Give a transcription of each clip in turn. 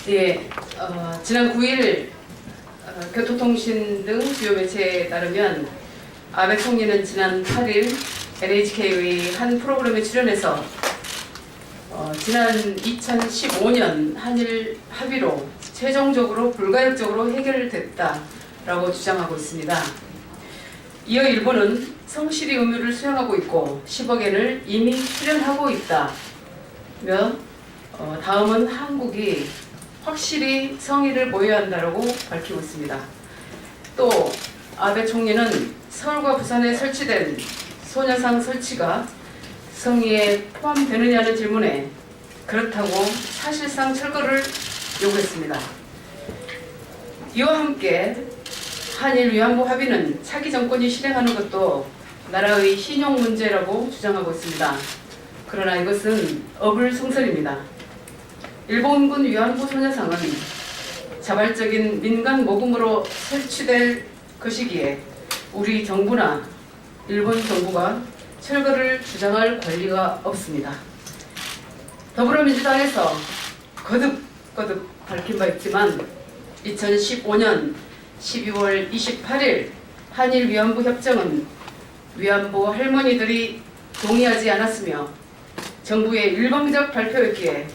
예, 지난 9일 교토통신 등 주요 매체에 따르면 아베 총리는 지난 8일 NHK의 한 프로그램에 출연해서 지난 2015년 한일 합의로 최종적으로 불가역적으로 해결됐다라고 주장하고 있습니다. 이어 일본은 성실히 의무를 수행하고 있고 10억엔을 이미 수령하고 있다며 다음은 한국이 확실히 성의를 보여야 한다고 밝히고 있습니다. 또 아베 총리는 서울과 부산에 설치된 소녀상 설치가 성의에 포함되느냐는 질문에 그렇다고 사실상 철거를 요구했습니다. 이와 함께 한일 위안부 합의는 차기 정권이 실행하는 것도 나라의 신용 문제라고 주장하고 있습니다. 그러나 이것은 어불성설입니다. 일본군 위안부 소녀상은 자발적인 민간 모금으로 설치될 것이기에 우리 정부나 일본 정부가 철거를 주장할 권리가 없습니다. 더불어민주당에서 거듭 밝힌 바 있지만 2015년 12월 28일 한일 위안부 협정은 위안부 할머니들이 동의하지 않았으며 정부의 일방적 발표였기에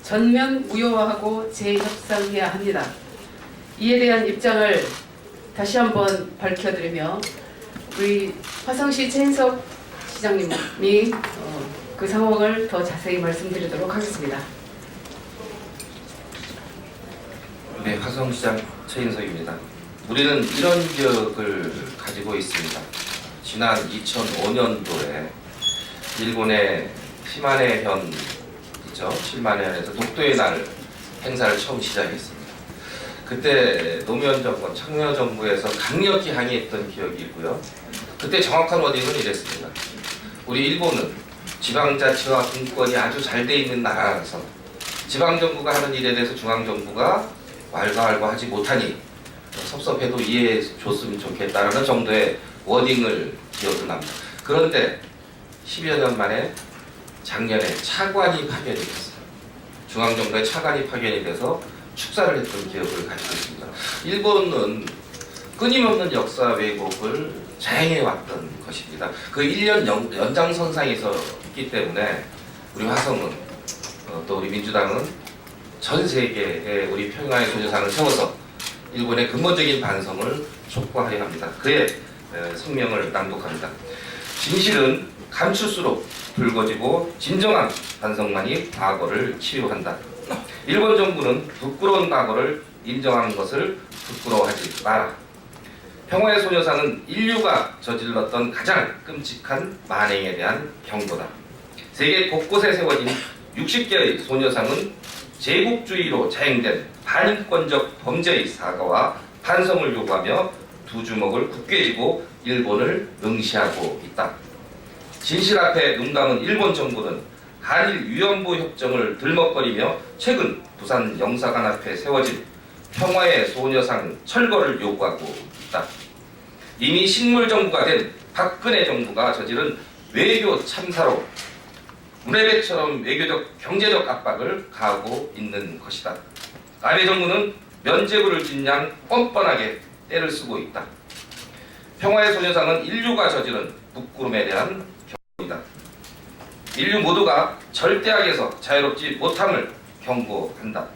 전면 무효화하고 재협상해야 합니다. 이에 대한 입장을 다시 한번 밝혀드리며 우리 화성시 최인석 시장님이 그 상황을 더 자세히 말씀드리도록 하겠습니다. 네, 화성시장 최인석입니다. 우리는 이런 기억을 가지고 있습니다. 지난 2005년도에 일본의 시마네현이죠. 시마네현에서 독도의 날 행사를 처음 시작했습니다. 그때 노무현 정권, 참여정부에서 강력히 항의했던 기억이 있고요. 그때 정확한 워딩은 이랬습니다. 우리 일본은 지방자치와 분권이 아주 잘 돼 있는 나라라서 지방정부가 하는 일에 대해서 중앙정부가 왈가왈부하지 못하니 섭섭해도 이해해 줬으면 좋겠다라는 정도의 워딩을 기억을 납니다. 그런데 10여 년 만에 작년에 차관이 파견이 됐어요. 중앙정부의 차관이 파견이 돼서 축사를 했던 기억을 가지고 있습니다. 일본은 끊임없는 역사 왜곡을 자행해왔던 것입니다. 그 1년 연장선상에 서 있기 때문에 우리 화성은 또 우리 민주당은 전 세계에 우리 평양의 소녀상을 세워서 일본의 근본적인 반성을 촉구하려 합니다. 그의 성명을 낭독합니다. 진실은 감출수록 붉어지고 진정한 반성만이 과거를 치유한다. 일본 정부는 부끄러운 과거를 인정하는 것을 부끄러워하지 마라. 평화의 소녀상은 인류가 저질렀던 가장 끔찍한 만행에 대한 경고다. 세계 곳곳에 세워진 60개의 소녀상은 제국주의로 자행된 반인권적 범죄의 사과와 반성을 요구하며 두 주먹을 굳게 쥐고 일본을 응시하고 있다. 진실 앞에 눈 감은 일본 정부는 한일 위안부 협정을 들먹거리며 최근 부산 영사관 앞에 세워진 평화의 소녀상 철거를 요구하고 있다. 이미 식물정부가 된 박근혜 정부가 저지른 외교 참사로 문해배처럼 외교적 경제적 압박을 가하고 있는 것이다. 아베 정부는 면죄부를 짓냥 뻔뻔하게 때를 쓰고 있다. 평화의 소녀상은 인류가 저지른 부끄럼에 대한 경고이다. 인류 모두가 절대악에서 자유롭지 못함을 경고한다.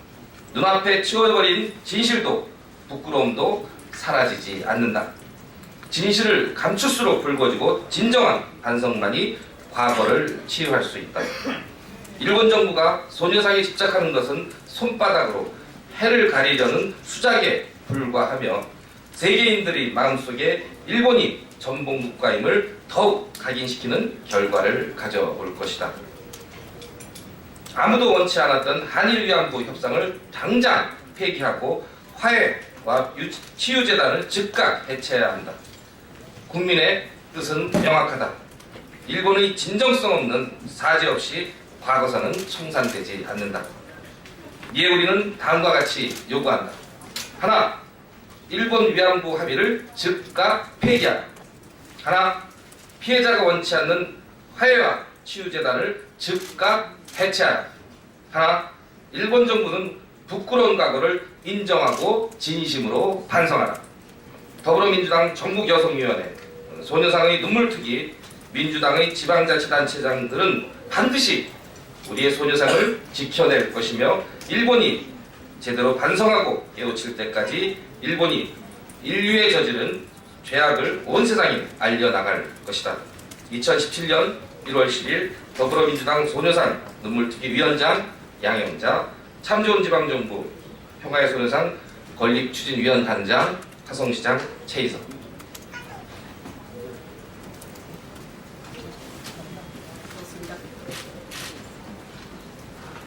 눈앞에 치워버린 진실도 부끄러움도 사라지지 않는다. 진실을 감출수록 붉어지고 진정한 반성만이 과거를 치유할 수 있다. 일본 정부가 소녀상에 집착하는 것은 손바닥으로 해를 가리려는 수작에 불과하며 세계인들의 마음속에 일본이 전복 국가임을 더욱 각인시키는 결과를 가져올 것이다. 아무도 원치 않았던 한일 위안부 협상을 당장 폐기하고 화해와 치유재단을 즉각 해체해야 한다. 국민의 뜻은 명확하다. 일본의 진정성 없는 사죄 없이 과거사는 청산되지 않는다. 이에 우리는 다음과 같이 요구한다. 하나, 일본 위안부 합의를 즉각 폐기하라. 하나, 피해자가 원치 않는 화해와 치유재단을 즉각 해체하라. 하나, 일본 정부는 부끄러운 과거를 인정하고 진심으로 반성하라. 더불어민주당 전국여성위원회, 소녀상의 눈물특위, 민주당의 지방자치단체장들은 반드시 우리의 소녀상을 지켜낼 것이며 일본이 제대로 반성하고 깨우칠 때까지 일본이 인류에 저지른 죄악을 온 세상에 알려나갈 것이다. 2017년 1월 10일 더불어민주당 소녀상 눈물특위 위원장 양영자, 참 좋은 지방정부 평화의 소녀상 건립추진위원단장 화성시장 최희석.